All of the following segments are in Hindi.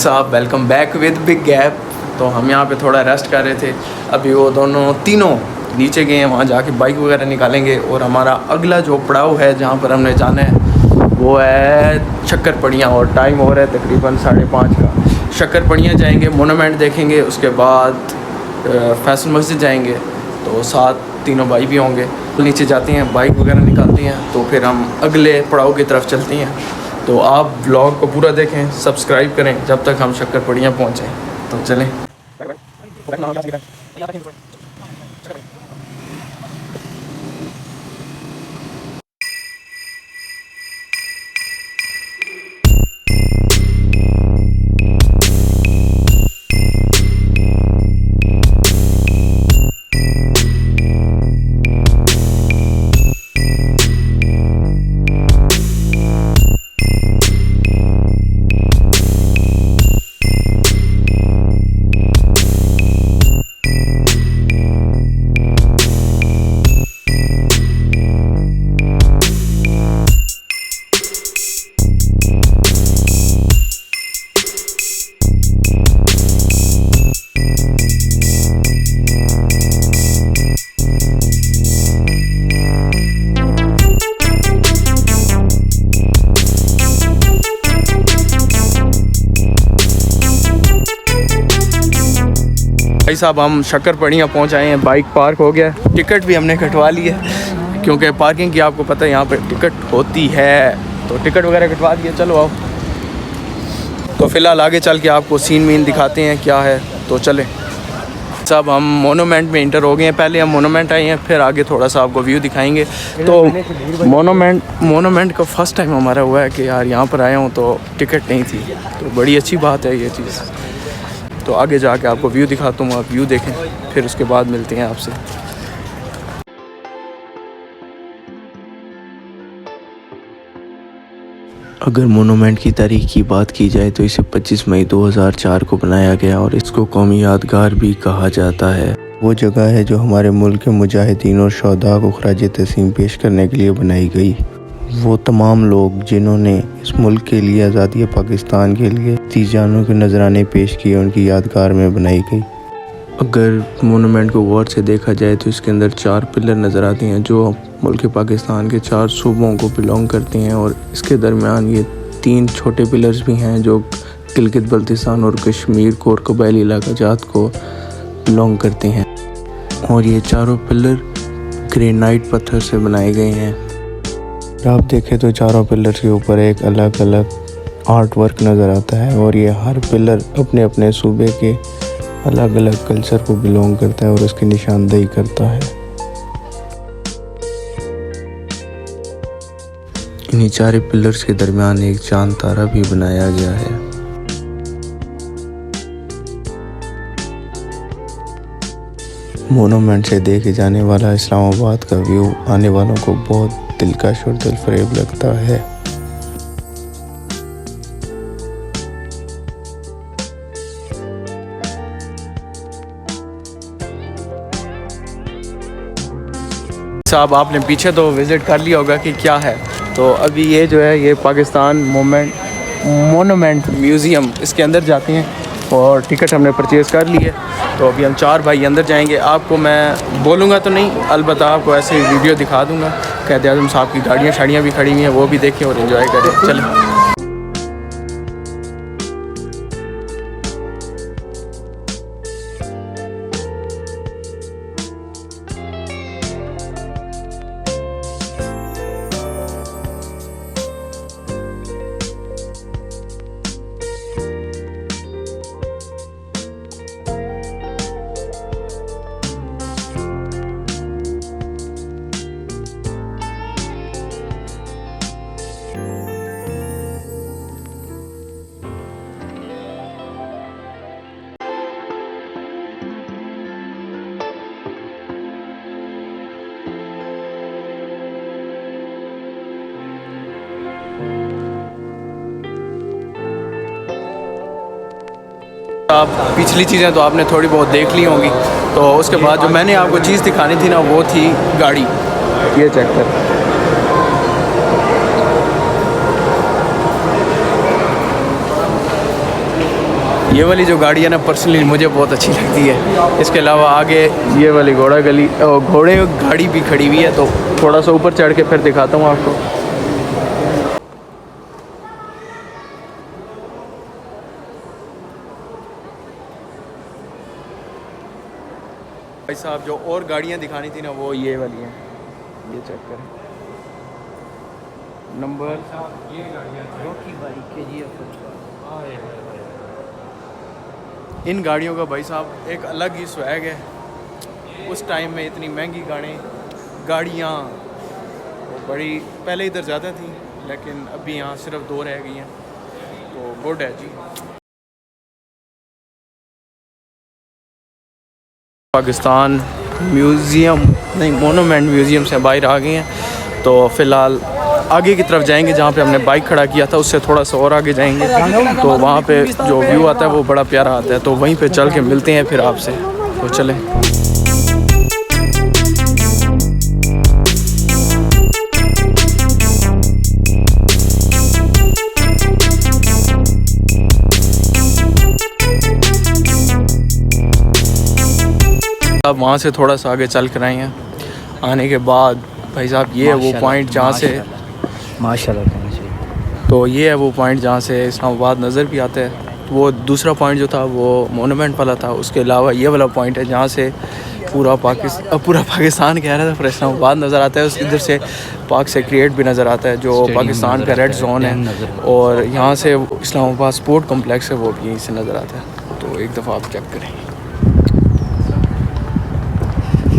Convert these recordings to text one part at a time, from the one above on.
साहब, welcome back with big gap. तो हम यहाँ पे थोड़ा रेस्ट कर रहे थे। अभी वो दोनों तीनों नीचे गए हैं, वहाँ जाके बाइक वगैरह निकालेंगे। और हमारा अगला जो पड़ाव है जहाँ पर हमने जाना है वो है शक्करपड़ियाँ, और टाइम हो रहा है तकरीबन 5:30 का। शक्करपड़ियाँ जाएंगे, मोनूमेंट देखेंगे, उसके बाद फैसल मस्जिद जाएंगे। तो साथ तीनों भाई भी होंगे। नीचे जाते हैं, बाइक वगैरह निकालते हैं, तो फिर हम अगले पड़ाव की तरफ चलते हैं। तो आप व्लॉग को पूरा देखें, सब्सक्राइब करें जब तक हम शक्करपड़ियाँ पहुँचें। तो चलें। भाई साहब, हम शक्करपड़ियाँ पहुँच आए हैं। बाइक पार्क हो गया, टिकट भी हमने कटवा ली है, क्योंकि पार्किंग की आपको पता है यहाँ पे टिकट होती है। तो टिकट वगैरह कटवा दिया। चलो आओ। तो फ़िलहाल आगे चल के आपको सीन मीन दिखाते हैं क्या है। तो चले साहब, हम मोनूमेंट में इंटर हो गए हैं। पहले हम मोनूमेंट आए हैं, फिर आगे थोड़ा सा आपको व्यू दिखाएंगे। तो मोनूमेंट का फ़र्स्ट टाइम हमारा हुआ है कि यार यहाँ पर आया हूँ तो टिकट नहीं थी। तो बड़ी अच्छी बात है ये चीज़। तो आगे जाके आपको व्यू दिखाता हूँ, आप व्यू देखें, फिर उसके बाद मिलते हैं आपसे। अगर मोनूमेंट की तारीख की बात की जाए तो इसे 25 मई 2004 को बनाया गया और इसको कौमी यादगार भी कहा जाता है। वो जगह है जो हमारे मुल्क के मुजाहिदीन और शहदा को खराज तस्लीम पेश करने के लिए बनाई गई। वो तमाम लोग जिन्होंने इस मुल्क के लिए, आज़ादी पाकिस्तान के लिए 30 जानों के नजराने पेश किए, उनकी यादगार में बनाई गई। अगर मोनूमेंट को गौर से देखा जाए तो इसके अंदर 4 पिलर नज़र आते हैं जो मुल्क पाकिस्तान के 4 सूबों को बिलोंग करते हैं। और इसके दरमियान ये 3 छोटे पिलर्स भी हैं जो गिलगित बल्तिस्तान और कश्मीर को और कबायली इलाका जात को बिलोंग करते हैं। और ये चारों पिलर ग्रेनाइट पत्थर से बनाए गए हैं। आप देखें तो चारों पिलर के ऊपर एक अलग अलग आर्ट वर्क नज़र आता है, और ये हर पिलर अपने अपने सूबे के अलग अलग कल्चर को बिलोंग करता है और उसकी निशानदेही करता है। इन्हीं 4 पिलर्स के दरमियान एक चांद तारा भी बनाया गया है। मोनूमेंट से देखे जाने वाला इस्लामाबाद का व्यू आने वालों को बहुत दिलकश और दिलफरेब लगता है। साहब, आपने पीछे तो विज़िट कर लिया होगा कि क्या है। तो अभी ये जो है ये पाकिस्तान मोनूमेंट म्यूज़ियम, इसके अंदर जाते हैं और टिकट हमने परचेज़ कर ली है। तो अभी हम 4 भाई अंदर जाएंगे। आपको मैं बोलूँगा तो नहीं, अलबत्ता आपको ऐसे वीडियो दिखा दूँगा। क़ायद आज़म साहब की गाड़ियाँ शाड़ियाँ भी खड़ी हुई हैं, वो भी देखें और एंजॉय करें। चलें। आप पिछली चीज़ें तो आपने थोड़ी बहुत देख ली होंगी। तो उसके बाद जो मैंने आपको चीज़ दिखानी थी ना, वो थी गाड़ी। ये चेक कर, ये वाली जो गाड़ी है ना पर्सनली मुझे बहुत अच्छी लगती है। इसके अलावा आगे ये वाली घोड़े गाड़ी भी खड़ी हुई है, तो थोड़ा सा ऊपर चढ़ के फिर दिखाता हूँ आपको। भाई साहब जो और गाड़ियाँ दिखानी थी ना वो ये वाली हैं, ये चेक करें नंबर। ये इन गाड़ियों का भाई साहब एक अलग ही स्वैग है। उस टाइम में इतनी महंगी गाड़ियाँ वो बड़ी पहले इधर ज़्यादा थी, लेकिन अभी यहाँ सिर्फ 2 रह गई हैं, तो गुड है जी। पाकिस्तान म्यूज़ियम नहीं, मोनूमेंट म्यूज़ियम से बाहर आ गए हैं, तो फ़िलहाल आगे की तरफ जाएंगे जहाँ पे हमने बाइक खड़ा किया था, उससे थोड़ा सा और आगे जाएंगे, तो वहाँ पे जो व्यू आता है वो बड़ा प्यारा आता है, तो वहीं पे चल के मिलते हैं फिर आपसे। तो चलें। अब वहाँ से थोड़ा सा आगे चल कर आए हैं, आने के बाद भाई साहब ये है वो पॉइंट जहाँ से माशाल्लाह कहना चाहिए, तो ये है वो पॉइंट जहाँ से इस्लामाबाद नज़र भी आता है। वो दूसरा पॉइंट जो था वो मोनूमेंट वाला था, उसके अलावा ये वाला पॉइंट है जहाँ से पूरा पाकिस्तान कह रहा था, फिर इस्लामाबाद नज़र आता है। उस इधर से पाक सेक्रेटरीट भी नज़र आता है जो पाकिस्तान का रेड जोन है, और यहाँ से इस्लामाबाद स्पोर्ट कम्प्लेक्स है वो भी यहीं से नज़र आता है। तो एक दफ़ा आप चेक करें,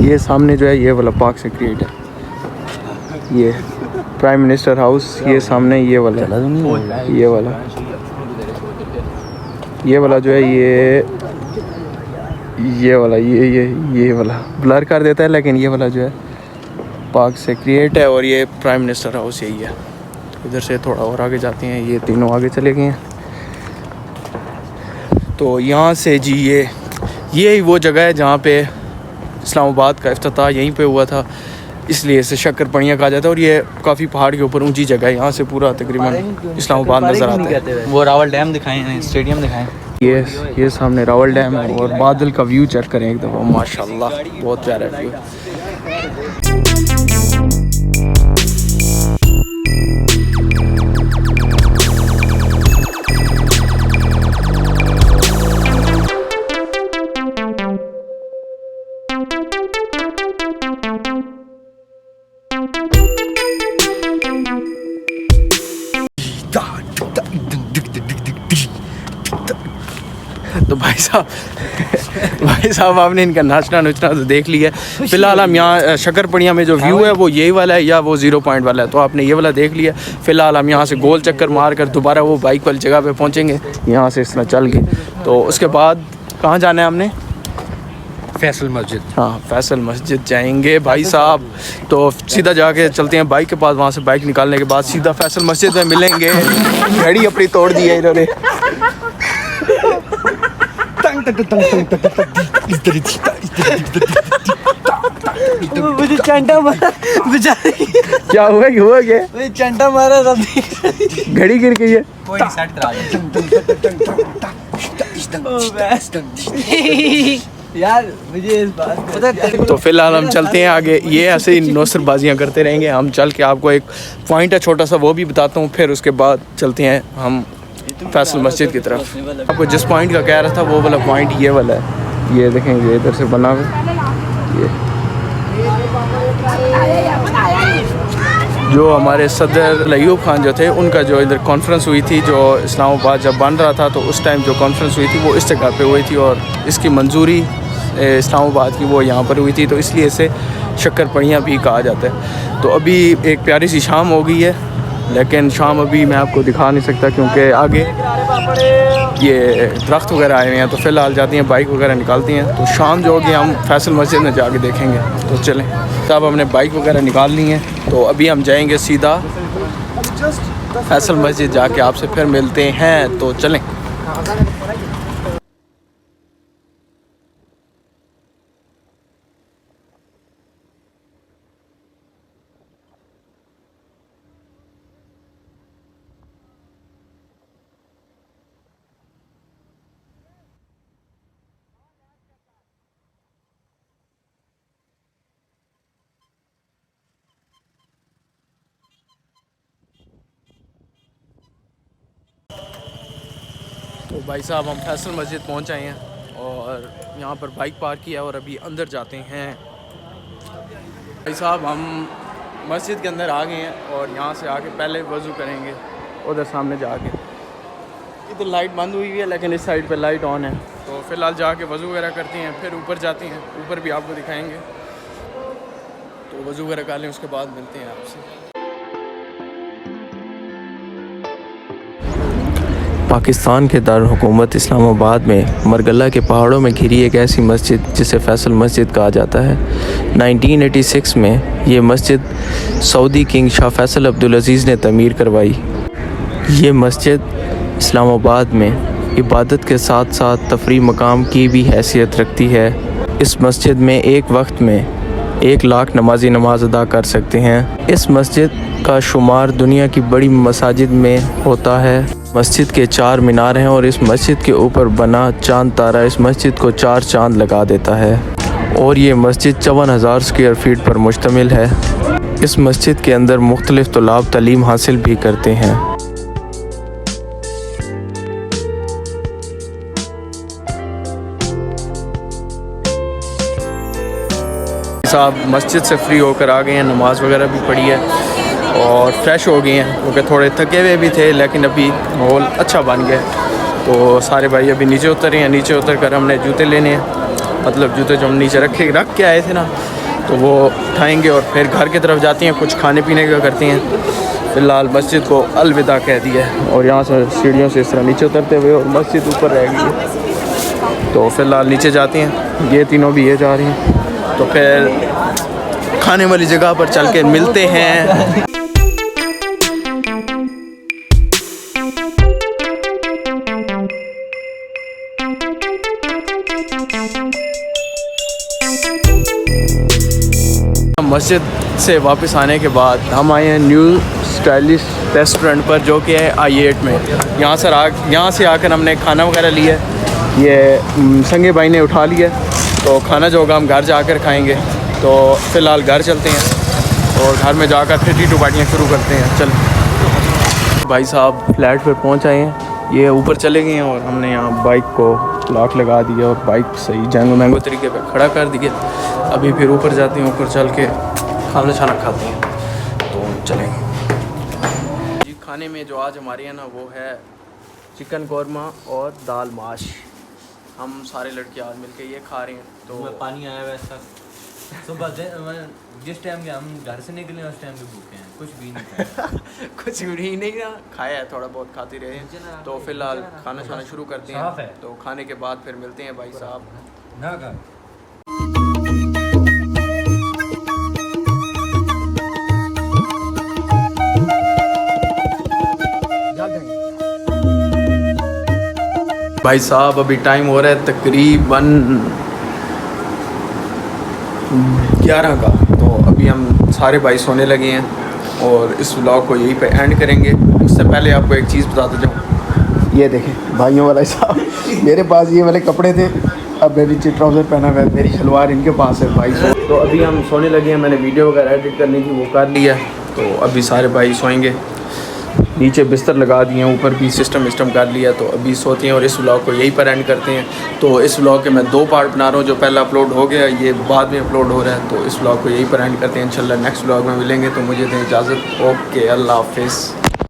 ये सामने जो है ये वाला पाक सेक्रेटरीट है, ये प्राइम मिनिस्टर हाउस, ये सामने ये वाला जो है ये वाला ब्लर कर देता है, लेकिन ये वाला जो है पाक सेक्रेटरीट है और ये प्राइम मिनिस्टर हाउस यही है। इधर से थोड़ा और आगे जाते हैं, ये तीनों आगे चले गए हैं। तो यहाँ से जी ये वो जगह है जहाँ पे इस्लामाबाद का इफ्तिताह यहीं पे हुआ था, इसलिए इसे शक्कर पड़ियाँ कहा जाता है। और ये काफ़ी पहाड़ के ऊपर ऊंची जगह है, यहाँ से पूरा तकरीबन इस्लामाबाद नज़र आता है। वो रावल डैम दिखाएं, स्टेडियम दिखाएं। ये सामने रावल डैम है, और बादल का व्यू चेक करें एक दफ़ा, माशाल्लाह बहुत प्यारा व्यू। तो भाई साहब आपने इनका नाचना नुचना तो देख लिया। फ़िलहाल हम यहाँ शक्करपड़िया में जो व्यू है वो यही वाला है या वो 0 पॉइंट वाला है, तो आपने ये वाला देख लिया। फ़िलहाल हम यहाँ से गोल चक्कर मार कर दोबारा वो बाइक वाली जगह पे पहुँचेंगे, यहाँ से इस तरह चल के। तो उसके बाद कहाँ जाना है हमने? फैसल मस्जिद। हाँ, फैसल मस्जिद जाएंगे भाई साहब। तो सीधा जाके चलते हैं बाइक के पास, वहाँ से बाइक निकालने के बाद सीधा फैसल मस्जिद में मिलेंगे। घड़ी अपनी तोड़ दी है इन्होंने। मुझे चंटा मारा बेचारी। क्या हुआ क्या? चंटा मारा सब, घड़ी गिर गई है। कोई सेट करा यार, मुझे इस बात तो फिलहाल हम चलते हैं आगे। ये ऐसे ही नौसरबाजियाँ करते रहेंगे, हम चल के आपको एक पॉइंट है छोटा सा वो भी बताता हूँ, फिर उसके बाद चलते हैं हम फैसल मस्जिद की तरफ। आपको जिस पॉइंट का कह रहा था वो वाला पॉइंट ये वाला है, ये देखेंगे इधर से बना हुआ ये जो हमारे सदर अयूब खान जो थे उनका जो इधर कॉन्फ्रेंस हुई थी, जो इस्लामाबाद जब बन रहा था तो उस टाइम जो कॉन्फ्रेंस हुई थी वो इस जगह पे हुई थी, और इसकी मंजूरी इस्लामाबाद की वो यहाँ पर हुई थी, तो इसलिए इसे शक्करपड़ियाँ भी कहा जाता है। तो अभी एक प्यारी सी शाम हो गई है, लेकिन शाम अभी मैं आपको दिखा नहीं सकता क्योंकि आगे ये दरख्त वगैरह आए हुए हैं। तो फ़िलहाल जाती हैं बाइक वगैरह निकालती हैं, तो शाम जो होगी हम फैसल मस्जिद में जाके देखेंगे। तो चलें, तब हमने बाइक वगैरह निकाल ली हैं, तो अभी हम जाएंगे सीधा फैसल मस्जिद, जाके आपसे फिर मिलते हैं। तो चलें। तो भाई साहब हम फैसल मस्जिद पहुंच आए हैं और यहाँ पर बाइक पार्क किया और अभी अंदर जाते हैं। भाई साहब हम मस्जिद के अंदर आ गए हैं और यहाँ से आके पहले वज़ू करेंगे उधर सामने जाके। इधर लाइट बंद हुई हुई है लेकिन इस साइड पे लाइट ऑन है, तो फ़िलहाल जाके वज़ू वगैरह करते हैं, फिर ऊपर जाते हैं, ऊपर भी आपको दिखाएंगे। तो वज़ू वगैरह कर लें, उसके बाद मिलते हैं आपसे। पाकिस्तान के दारुल हुकूमत इस्लामाबाद में मरगला के पहाड़ों में घिरी एक ऐसी मस्जिद जिसे फैसल मस्जिद कहा जाता है। 1986 में ये मस्जिद सऊदी किंग शाह फैसल अब्दुल अज़ीज़ ने तमीर करवाई। ये मस्जिद इस्लामाबाद में इबादत के साथ साथ तफरीह मकाम की भी हैसियत रखती है। इस मस्जिद में एक वक्त में 1 लाख नमाजी नमाज अदा कर सकते हैं। इस मस्जिद का शुमार दुनिया की बड़ी मसाजिद में होता है। मस्जिद के 4 मीनार हैं और इस मस्जिद के ऊपर बना चांद तारा इस मस्जिद को 4 चांद लगा देता है। और ये मस्जिद 54,000 स्क्वायर फीट पर मुश्तमिल है। इस मस्जिद के अंदर मुख्तलिफ तुलाब तालीम हासिल भी करते हैं। साहब मस्जिद से फ्री होकर आ गए हैं, नमाज़ वगैरह भी पढ़ी है और फ्रेश हो गए हैं क्योंकि थोड़े थके हुए भी थे, लेकिन अभी माहौल अच्छा बन गया। तो सारे भाई अभी नीचे उतरे हैं। नीचे उतर कर हमने जूते लेने हैं, मतलब जूते जो हम नीचे रख के आए थे ना, तो वो उठाएंगे और फिर घर की तरफ जाते हैं, कुछ खाने पीने का करते हैं। फ़िलहाल मस्जिद को अलविदा कह दिया है और यहाँ से सीढ़ियों से इस तरह नीचे उतरते हुए और मस्जिद ऊपर रह गई है। तो फ़िलहाल नीचे जाते हैं, ये तीनों भी ये जा रही हैं, तो फिर खाने वाली जगह पर चल के मिलते हैं। मस्जिद से वापस आने के बाद हम आए हैं न्यू स्टाइलिश रेस्टोरेंट पर, जो कि है I8 में। यहाँ से आकर हमने खाना वगैरह लिया। ये संगे भाई ने उठा लिया, तो खाना जो होगा हम घर जाकर खाएंगे। तो फ़िलहाल घर चलते हैं और घर में जाकर फिर टी टू पार्टियाँ शुरू करते हैं। चल भाई साहब फ्लैट पर पहुँच आए हैं, ये ऊपर चले गए हैं और हमने यहाँ बाइक को लॉक लगा दिया और बाइक सही जंगो मैंगो तरीके पर खड़ा कर दिया। अभी फिर ऊपर जाते हैं, ऊपर चल के खाना छाना खाते हैं। तो चलेंगे जी। खाने में जो आज हमारे यहाँ ना वो है चिकन कौरमा और दाल माश। हम सारे लड़के आज मिलके ये खा रहे हैं। तो पानी आया हुआ है सर। सुबह जिस टाइम के हम घर से निकले उस टाइम के भूखे हैं, कुछ भी नहीं खाया। कुछ भी नहीं ना खाया है, थोड़ा बहुत खाते रहे हैं। तो फिलहाल खाना खाना शुरू करते हैं। तो खाने के बाद फिर मिलते हैं भाई साहब। ना खा भाई साहब अभी टाइम हो रहा है तकरीबन 11 का। तो अभी हम सारे भाई सोने लगे हैं और इस व्लॉग को यहीं पे एंड करेंगे। उससे पहले आपको एक चीज़ बताता जाऊँ, ये देखें भाइयों वाला साहब, मेरे पास ये वाले कपड़े थे, अब मैं नीचे ट्राउज़र पहना हुआ है, मेरी शलवार इनके पास है भाई। तो अभी हम सोने लगे हैं, मैंने वीडियो वगैरह एडिट करनी थी वो कर लिया। तो अभी सारे भाई सोएंगे, नीचे बिस्तर लगा दिए हैं, ऊपर भी सिस्टम कर लिया। तो अभी सोते हैं और इस व्लॉग को यहीं पर एंड करते हैं। तो इस व्लॉग के मैं 2 पार्ट बना रहा हूँ, जो पहला अपलोड हो गया, ये बाद में अपलोड हो रहा है। तो इस व्लॉग को यहीं पर एंड करते हैं। इंशाल्लाह नेक्स्ट व्लॉग में मिलेंगे। तो मुझे दें इजाज़त। ओके, अल्लाह हाफिज़।